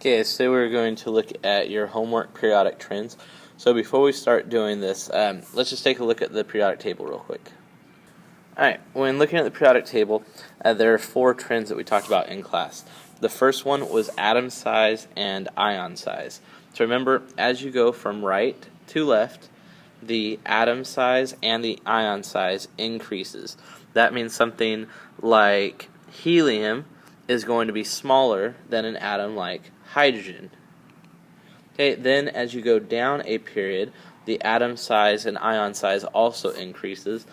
Okay, so we're going to look at your homework periodic trends. So before we start doing this, let's just take a look at the periodic table real quick. Alright, when looking at the periodic table, there are four trends that we talked about in class. The first one was atom size and ion size. So remember, as you go from right to left, the atom size and the ion size increases. That means something like helium is going to be smaller than an atom like hydrogen. Okay, then as you go down a period, the atom size and ion size also increases.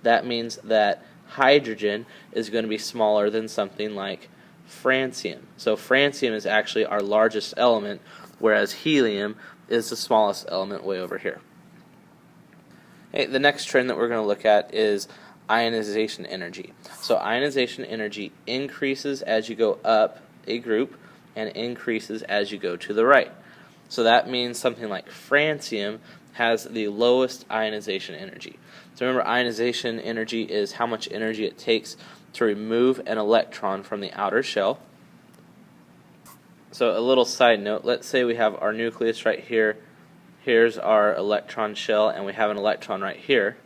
That means that hydrogen is going to be smaller than something like francium. So francium is actually our largest element, whereas helium is the smallest element way over here. Okay, the next trend that we're going to look at is ionization energy. So ionization energy increases as you go up a group and increases as you go to the right. So that means something like francium has the lowest ionization energy. So remember, ionization energy is how much energy it takes to remove an electron from the outer shell. So a little side note, let's say we have our nucleus right here. Here's our electron shell, and we have an electron right here.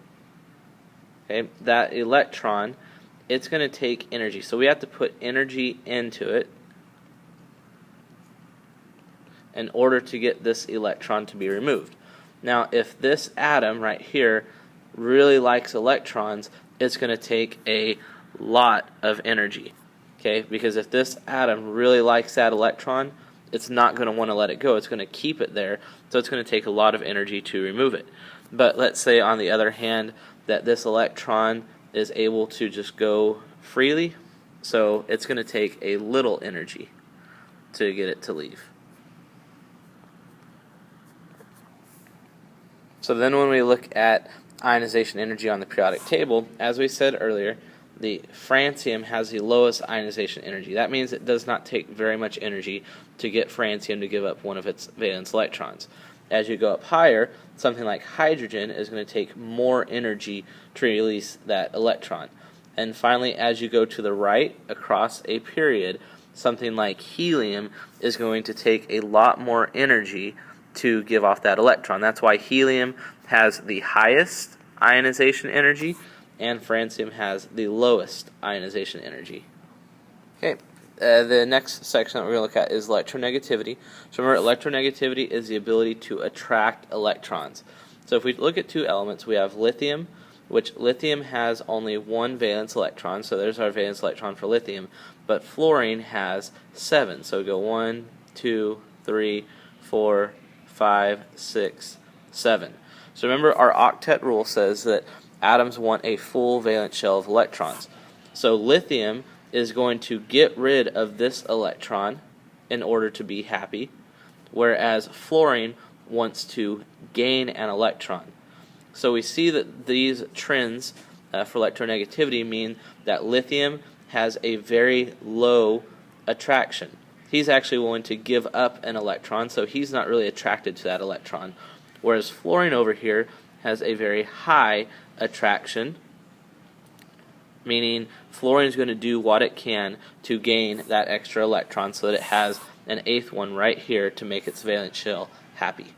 Okay, that electron, it's going to take energy. So we have to put energy into it in order to get this electron to be removed. Now, if this atom right here really likes electrons, it's going to take a lot of energy. Okay, because if this atom really likes that electron, it's not going to want to let it go. It's going to keep it there, so it's going to take a lot of energy to remove it. But let's say, on the other hand, that this electron is able to just go freely, so it's going to take a little energy to get it to leave. So then when we look at ionization energy on the periodic table, as we said earlier, the francium has the lowest ionization energy. That means it does not take very much energy to get francium to give up one of its valence electrons. As you go up higher, something like hydrogen is going to take more energy to release that electron. And finally, as you go to the right across a period, something like helium is going to take a lot more energy to give off that electron. That's why helium has the highest ionization energy and francium has the lowest ionization energy. Okay. The next section that we're going to look at is electronegativity. So remember, electronegativity is the ability to attract electrons. So if we look at two elements, we have lithium, which lithium has only one valence electron, so there's our valence electron for lithium, but fluorine has 7. So we go 1, 2, 3, 4, 5, 6, 7. So remember, our octet rule says that atoms want a full valence shell of electrons. So lithium is going to get rid of this electron in order to be happy, whereas fluorine wants to gain an electron. So we see that these trends for electronegativity mean that lithium has a very low attraction. He's actually willing to give up an electron, so he's not really attracted to that electron, whereas fluorine over here has a very high attraction, meaning fluorine is going to do what it can to gain that extra electron so that it has an 8th one right here to make its valence shell happy.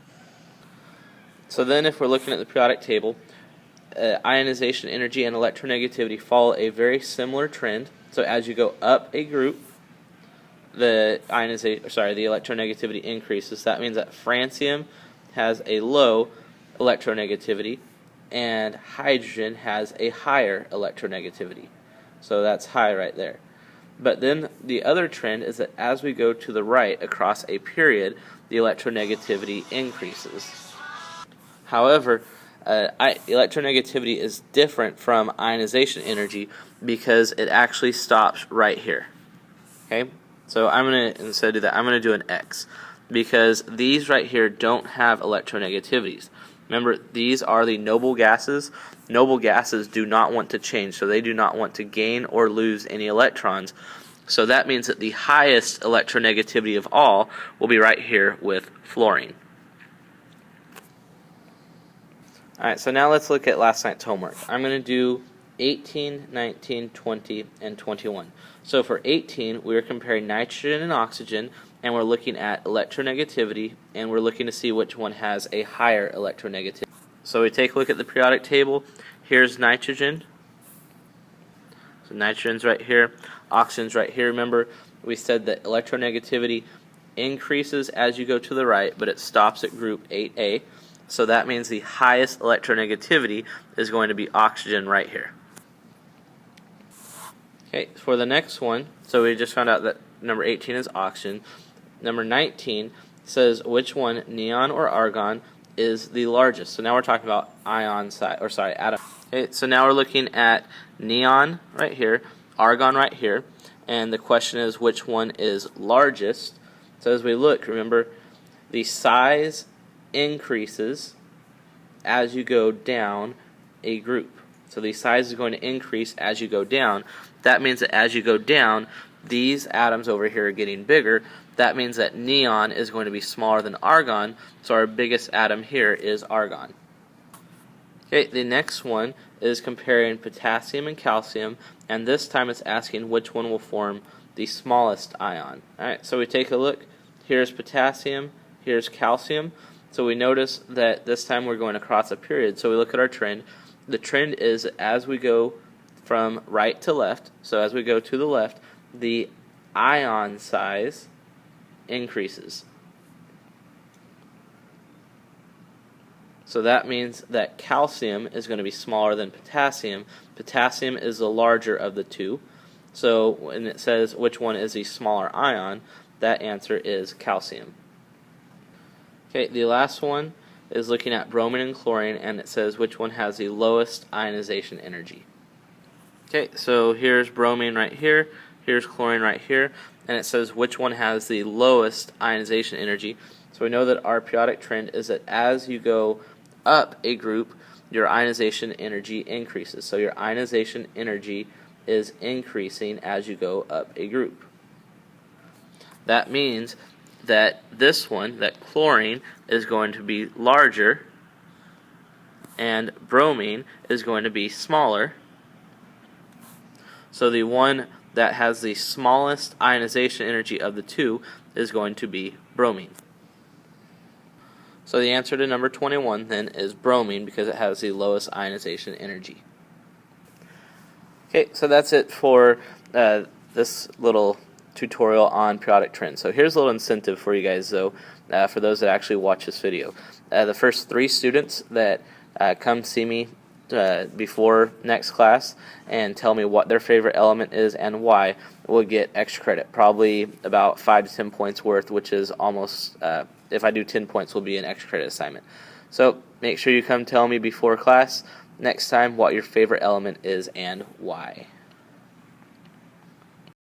So then if we're looking at the periodic table, ionization energy and electronegativity follow a very similar trend. So as you go up a group, the electronegativity increases. That means that francium has a low electronegativity and hydrogen has a higher electronegativity. So that's high right there. But then the other trend is that as we go to the right across a period, the electronegativity increases. However, electronegativity is different from ionization energy because it actually stops right here. Okay? So I'm going to, instead of do that, I'm going to do an X, because these right here don't have electronegativities. Remember, these are the noble gases. Noble gases do not want to change, so they do not want to gain or lose any electrons. So that means that the highest electronegativity of all will be right here with fluorine. Alright, so now let's look at last night's homework. I'm going to do 18, 19, 20, and 21. So for 18, we're comparing nitrogen and oxygen, and we're looking at electronegativity, and we're looking to see which one has a higher electronegativity. So we take a look at the periodic table. Here's nitrogen. So nitrogen's right here, oxygen's right here. Remember, we said that electronegativity increases as you go to the right, but it stops at group 8A. So that means the highest electronegativity is going to be oxygen right here. Okay, for the next one, so we just found out that number 18 is oxygen. Number 19 says which one, neon or argon, is the largest. So now we're talking about atom. Okay, so now we're looking at neon right here, argon right here, and the question is which one is largest. So as we look, remember, the size increases as you go down a group. So the size is going to increase as you go down. That means that as you go down, these atoms over here are getting bigger. That means that neon is going to be smaller than argon, so our biggest atom here is argon. Okay, the next one is comparing potassium and calcium, and this time it's asking which one will form the smallest ion. Alright, so we take a look. Here's potassium, here's calcium. So we notice that this time we're going across a period, so we look at our trend. The trend is as we go from right to left, so as we go to the left, the ion size increases. So that means that calcium is going to be smaller than potassium. Potassium is the larger of the two. So when it says which one is the smaller ion, that answer is calcium. Okay, the last one is looking at bromine and chlorine, and it says which one has the lowest ionization energy. Okay, so here's bromine right here, here's chlorine right here, and it says which one has the lowest ionization energy. So we know that our periodic trend is that as you go up a group, your ionization energy increases. So your ionization energy is increasing as you go up a group. That means that this one, that chlorine, is going to be larger and bromine is going to be smaller. So the one that has the smallest ionization energy of the two is going to be bromine. So the answer to number 21 then is bromine because it has the lowest ionization energy. Okay, so that's it for this little tutorial on periodic trends. So here's a little incentive for you guys though, for those that actually watch this video. The first 3 students that come see me before next class and tell me what their favorite element is and why will get extra credit, probably about 5 to 10 points worth, which is almost, if I do 10 points, will be an extra credit assignment. So make sure you come tell me before class next time what your favorite element is and why.